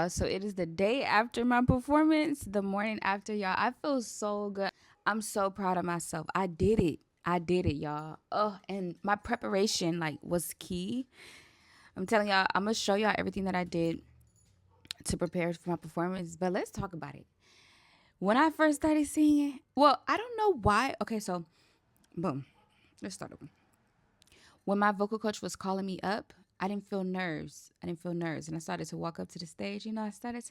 y'all. So it is the day after my performance, the morning after, y'all. I feel so good. I'm so proud of myself. I did it. I did it, y'all. Oh, and my preparation like was key. I'm telling y'all, I'm gonna show y'all everything that I did to prepare for my performance. But let's talk about it. When I first started singing, well, I don't know why. Okay, so boom. Let's start over. When my vocal coach was calling me up, I didn't feel nerves. I didn't feel nerves. And I started to walk up to the stage. I started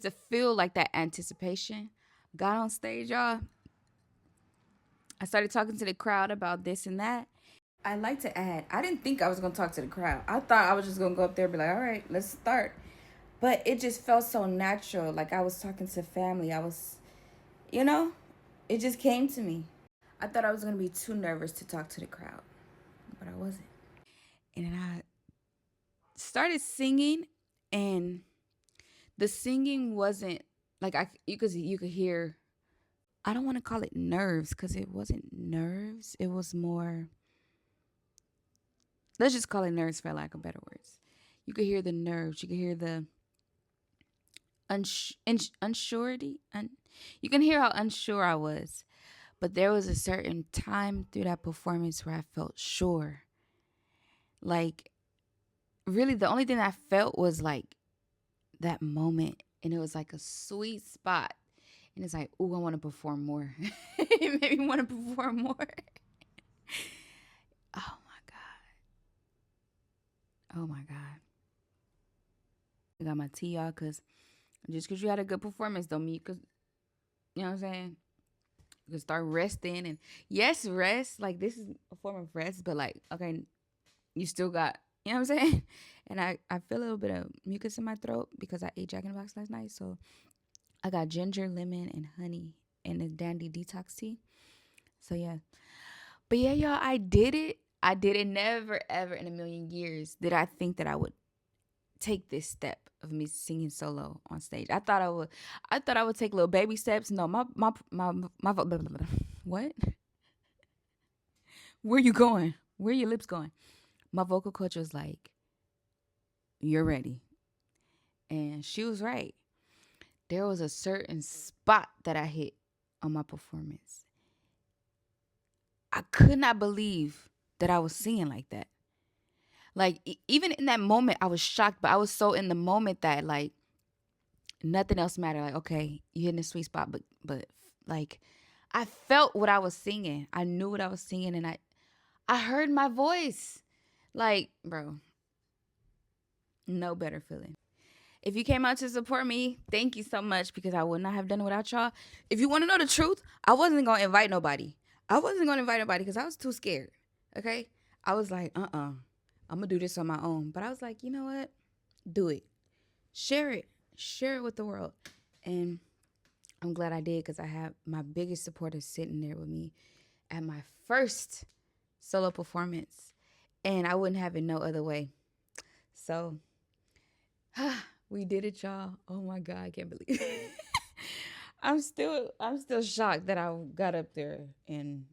to feel like that anticipation. Got on stage, y'all. I started talking to the crowd about this and that. I like to add, I didn't think I was gonna talk to the crowd. I thought I was just gonna go up there and be like, all right, let's start. But it just felt so natural. Like I was talking to family. You know, it just came to me. I thought I was gonna be too nervous to talk to the crowd, but I wasn't. And then I started singing, and the singing wasn't like you could hear. I don't want to call it nerves because it wasn't nerves. It was more. Let's just call it nerves for lack of better words. You could hear the nerves. You could hear the unsurety. You can hear how unsure I was. But there was a certain time through that performance where I felt sure. Like, really, the only thing I felt was like that moment. And it was like a sweet spot. And it's like, ooh, I want to perform more. It made me want to perform more. Oh my God. Oh my God. I got my tea, y'all, because just because you had a good performance don't mean, because, you know what I'm saying? You can start resting. And yes, rest. Like, this is a form of rest, but like, okay, you still got, you know what I'm saying? And I feel a little bit of mucus in my throat because I ate Jack in the Box last night. So I got ginger, lemon, and honey and a dandy detox tea. So yeah. But yeah, y'all, I did it. I did it. Never, ever in a million years did I think that I would take this step of me singing solo on stage. I thought I would take little baby steps. No, what? Where you going? Where your lips going? My vocal coach was like, "You're ready." And she was right. There was a certain spot that I hit on my performance. I could not believe that I was singing like that. Like even in that moment, I was shocked, but I was so in the moment that like nothing else mattered. Like, okay, you hitting a sweet spot, but like I felt what I was singing. I knew what I was singing, and I heard my voice. Like, bro, no better feeling. If you came out to support me, thank you so much because I would not have done it without y'all. If you want to know the truth, I wasn't gonna invite nobody. I wasn't gonna invite nobody because I was too scared. Okay, I was like, I'm gonna do this on my own. But I was like, you know what? Do it. Share it with the world. And I'm glad I did because I have my biggest supporters sitting there with me at my first solo performance, and I wouldn't have it no other way. So we did it, y'all. Oh my God, I can't believe it. I'm still shocked that I got up there and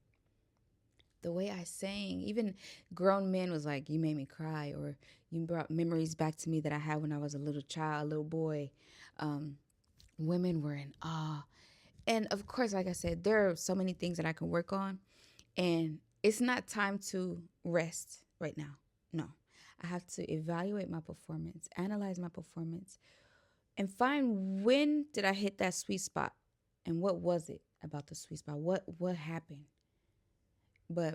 the way I sang, even grown men was like, "You made me cry," or "You brought memories back to me that I had when I was a little child, a little boy." Um, Women were in awe, and of course, like I said, there are so many things that I can work on, and it's not time to rest right now. No, I have to evaluate my performance, analyze my performance, and find when did I hit that sweet spot, and what was it about the sweet spot? What happened? But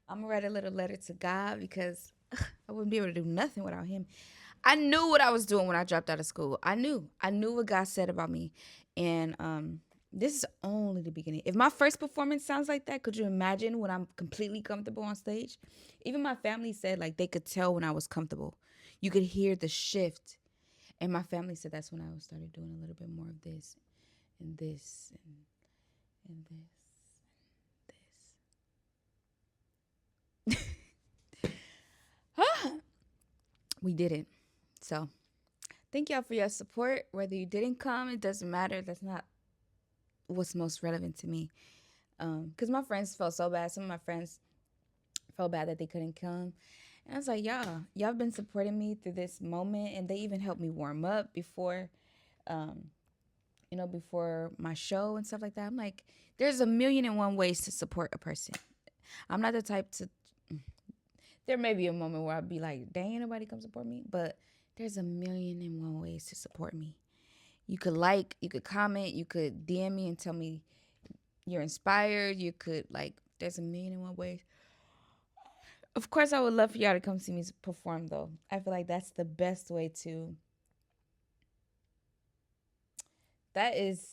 I'm gonna write a little letter to God because I wouldn't be able to do nothing without Him. I knew what I was doing when I dropped out of school. I knew what God said about me, and this is only the beginning. If my first performance sounds like that, could you imagine when I'm completely comfortable on stage? Even my family said like they could tell when I was comfortable. You could hear the shift, and my family said that's when I started doing a little bit more of this and this and this. We did it. So thank y'all for your support. Whether you didn't come, it doesn't matter. That's not what's most relevant to me. Because my friends felt so bad. Some of my friends felt bad that they couldn't come. And I was like, y'all been supporting me through this moment, and they even helped me warm up before, um, before my show and stuff like that. I'm like, there's a million and one ways to support a person. I'm not the type to. There may be a moment where I'd be like, dang, ain't nobody come support me, but there's a million and one ways to support me. You could like, you could comment, you could DM me and tell me you're inspired. You could like, there's a million and one ways. Of course, I would love for y'all to come see me perform, though. I feel like that's the best way to. That is,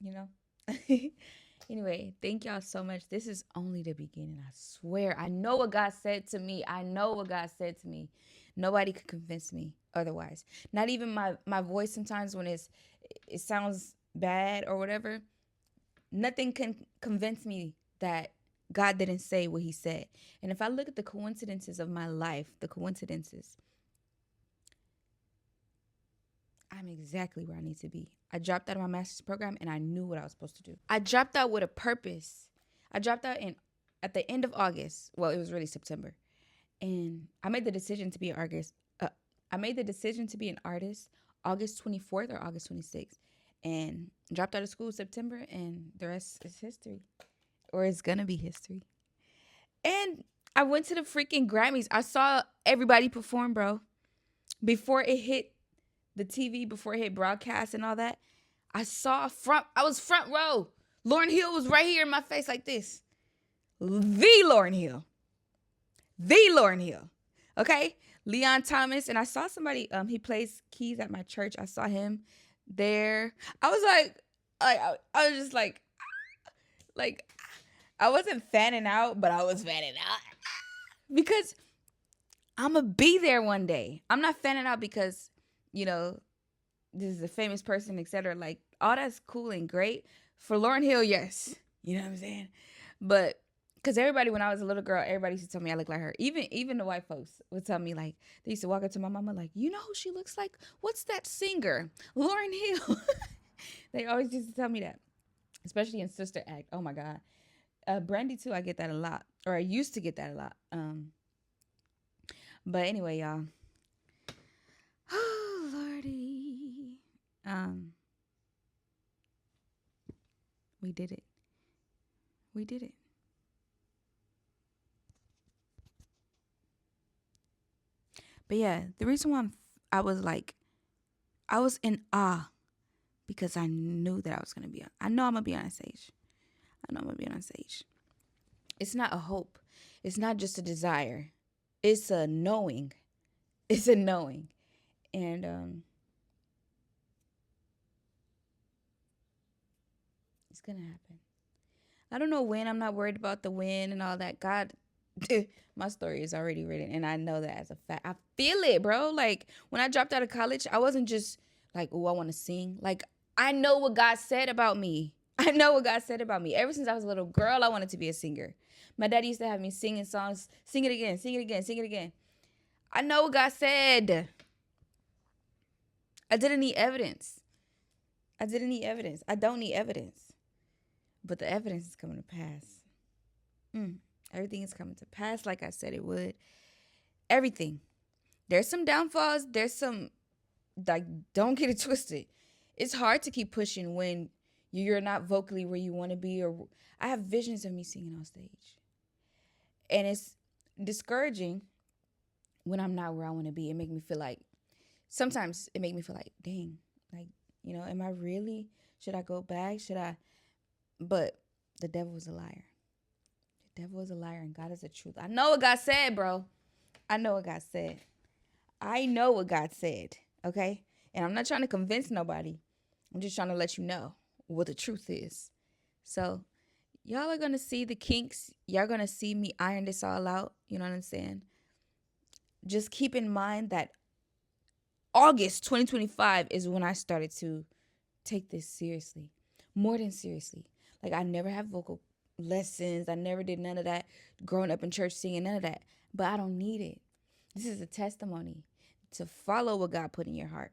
you know. Anyway, thank y'all so much. This is only the beginning. I swear. I know what God said to me. I know what God said to me. Nobody could convince me otherwise. Not even my voice sometimes when it sounds bad or whatever. Nothing can convince me that God didn't say what he said. And if I look at the coincidences of my life, the coincidences, I'm exactly where I need to be. I dropped out of my master's program and I knew what I was supposed to do. I dropped out with a purpose. I dropped out at the end of August. Well, it was really September. And I made the decision to be an artist. I made the decision to be an artist August 24th or August 26th. And dropped out of school September, and the rest is history. Or it's gonna be history. And I went to the freaking Grammys. I saw everybody perform, bro. Before it hit the TV, before it hit broadcast and all that, I was front row. Lauryn Hill was right here in my face like this. The Lauryn Hill. The Lauryn Hill. Okay? Leon Thomas. And I saw somebody, he plays keys at my church. I saw him there. I was I was just like, I wasn't fanning out, but I was fanning out. Because I'm going to be there one day. I'm not fanning out because, this is a famous person, etc. Like, all that's cool and great. For Lauryn Hill, yes. You know what I'm saying? But, because everybody, when I was a little girl, everybody used to tell me I look like her. Even the white folks would tell me, like, they used to walk up to my mama like, you know who she looks like? What's that singer? Lauryn Hill. They always used to tell me that. Especially in Sister Act. Oh, my God. Brandy, too, I get that a lot. Or I used to get that a lot. But anyway, y'all. Oh, Lordy. We did it. We did it. But yeah, the reason why I was in awe because I knew that I know I'm going to be on stage. I know I'm going to be on stage. It's not a hope. It's not just a desire. It's a knowing. It's a knowing. And it's going to happen. I don't know when. I'm not worried about the when and all that. God, my story is already written, and I know that as a fact. I feel it, bro. Like, when I dropped out of college, I wasn't just like, oh, I want to sing. Like, I know what God said about me. I know what God said about me. Ever since I was a little girl, I wanted to be a singer. My dad used to have me singing songs. Sing it again, sing it again, sing it again. I know what God said. I didn't need evidence. I don't need evidence. But the evidence is coming to pass. Everything is coming to pass like I said it would. Everything. There's some downfalls. There's some, like, don't get it twisted. It's hard to keep pushing when you're not vocally where you want to be. Or I have visions of me singing on stage. And it's discouraging when I'm not where I want to be. Sometimes it make me feel like, dang, like, am I really, should I go back? But the devil is a liar. The devil is a liar and God is the truth. I know what God said, bro. I know what God said. Okay? And I'm not trying to convince nobody. I'm just trying to let you know what the truth is. So, y'all are going to see the kinks. Y'all going to see me iron this all out. You know what I'm saying? Just keep in mind that August 2025 is when I started to take this seriously. More than seriously. Like, I never had vocal lessons. I never did none of that. Growing up in church singing, none of that. But I don't need it. This is a testimony to follow what God put in your heart.